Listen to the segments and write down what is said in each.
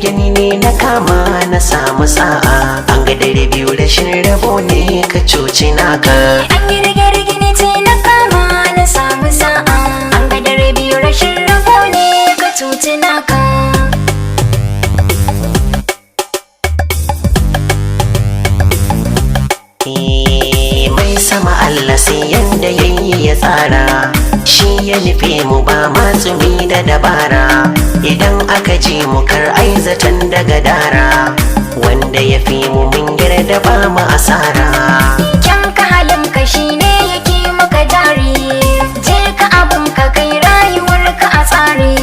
Gani ne na kama na samu sa'a, an ga dare biyu rashin rabo ne ka cuci naka. An yi rige-rige ne ce na kama na samu sa'a, an ga dare biyu rashin rabo ne ka cuci naka. Mai sama Allah sai yanda yayi ya tsara, shi ya nufe mu ba matsumi da dabara. Idan aka ji mu kar aizatan daga dara, wanda ya fi mu mun yarda ba mu asara. Kyan ka halin ka shi ne yake maka jari, je ka abun ka kai rayuwar ka a tsari.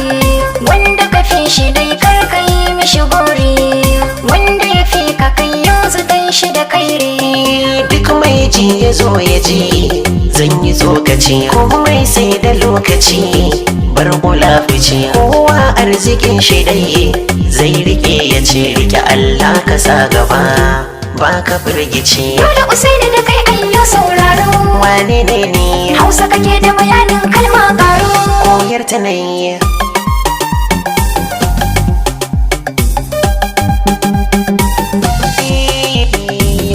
Wanda ka fi shi dai kar ka yi mishi gori, wanda ya fi ka kai yanzu dan shi da kairi. Duk mai ji ya zo ya ji, zan yi tsokaci komai sai da lokaci. Bar kula fice kowa arzikin shi dai zai rike ya ce rike Allah ka sa gaba ba ka firgici. Dole Usaini da kai ayyo sauraro, wane ne ni Hausa kake da bayanin kalma karo, koyar ta nayi.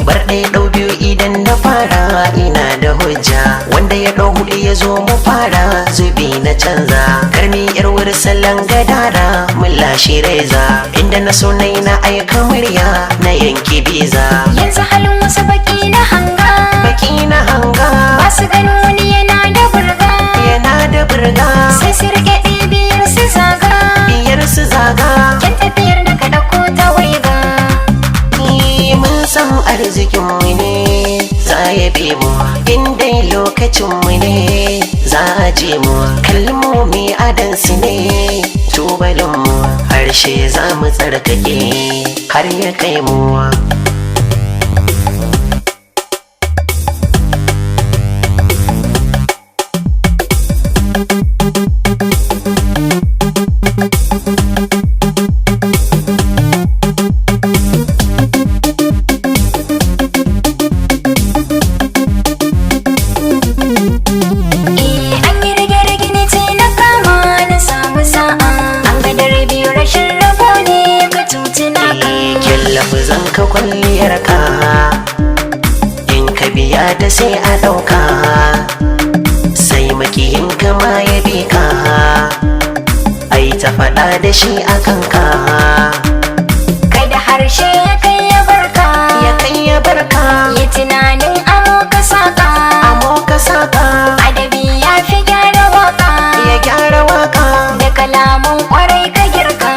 Bar ɗaya ɗau biyu idan na fara ina da hujja, wanda ya ɗau huɗu ya zo mu fara zubi na canza. Karni yar wuri salon gadara mun lashe reza, inda na so nai na aika murya na yanki biza. yanzu halin wasu baki na hanga, Baki na hanga ba su ganin wani yana da burga, yana da burga, sai su rike biyar su zaga, biyar su zaga. kyan tafiyar da ka ɗauko ta waiga. Mun san arzikin mu ne za ya bi mu, in dai lokacin mu ne za a je mu. Kalmomi adansu ne tubalin mu, harshe za mu tsarkake har ya kai mu. Lafizan ka kwalliyar ka, in ka biya da sai a ɗauka, sai makiyin ka ma ya bi ka, ai ta faɗa da shi a kanka. Kai da harshe ya kai ya barka, ya kai ya barka, yi tunanin amo ka saka, amo ka saka. adabi ya fi gyara waka, ya gyara waka, da kalamun kwarai ka girka.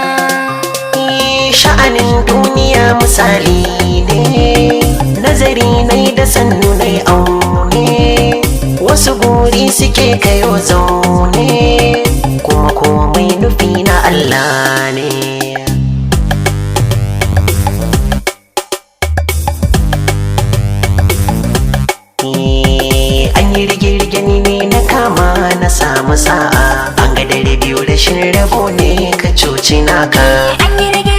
sha'anin duniya misali ne, nazari nai da sannu nai aune. Wasu guri suke kayo zaune, kuma komai nufi na Allah ne. An yi rige-rige ni ne na kama na samu sa'a, an ga dare biyu rashin rabo ne ka cuci naka. An yi rige